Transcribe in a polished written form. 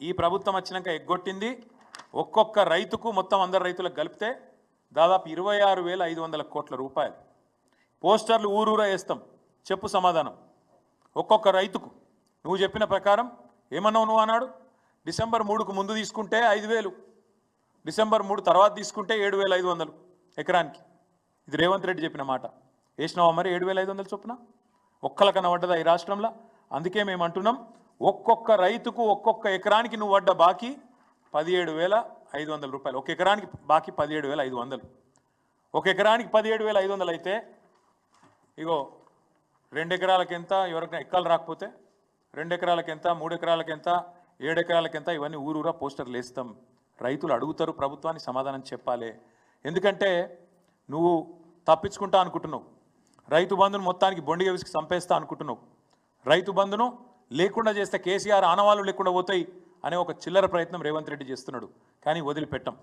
ఈ ప్రభుత్వం వచ్చినాక ఎగ్గొట్టింది ఒక్కొక్క రైతుకు మొత్తం అందరు రైతులకు కలిపితే దాదాపు 26,500 కోట్ల రూపాయలు. పోస్టర్లు ఊరూరా వేస్తాం, చెప్పు సమాధానం. ఒక్కొక్క రైతుకు నువ్వు చెప్పిన ప్రకారం ఏమన్నావు నువ్వు అన్నాడు, డిసెంబర్ 3కు ముందు తీసుకుంటే 5,000, డిసెంబర్ 3 తర్వాత తీసుకుంటే 7,500 ఎకరానికి. ఇది రేవంత్ రెడ్డి చెప్పిన మాట. వేసినావా మరి 7,500 చొప్పున? ఒక్కలకన్నా పడ్డదా ఈ రాష్ట్రంలో? అందుకే మేము అంటున్నాం, ఒక్కొక్క రైతుకు ఒక్కొక్క ఎకరానికి నువ్వు పడ్డ బాకీ 17,500 రూపాయలు. ఒక ఎకరానికి బాకీ 17,500. ఒక ఎకరానికి 17,500 అయితే ఇగో 2 ఎకరాలకు ఎంత, ఎవరికైనా ఎక్కలు రాకపోతే 2 ఎకరాలకు ఎంత, 3 ఎకరాలకు ఎంత, 7 ఎకరాలకు ఎంత, ఇవన్నీ ఊరూరా పోస్టర్లు వేస్తాం. రైతులు అడుగుతారు, ప్రభుత్వానికి సమాధానం చెప్పాలి. ఎందుకంటే నువ్వు తప్పించుకుంటా అనుకుంటున్నావు, రైతు బంధును మొత్తానికి బొండిగా విసికి చంపేస్తా అనుకుంటున్నావు, రైతు బంధును లేకుండా చేస్తే కేసీఆర్ ఆనవాళ్ళు లేకుండా పోతాయి అనే ఒక చిల్లర ప్రయత్నం రేవంత్ రెడ్డి చేస్తున్నాడు. కానీ వదిలిపెట్టం.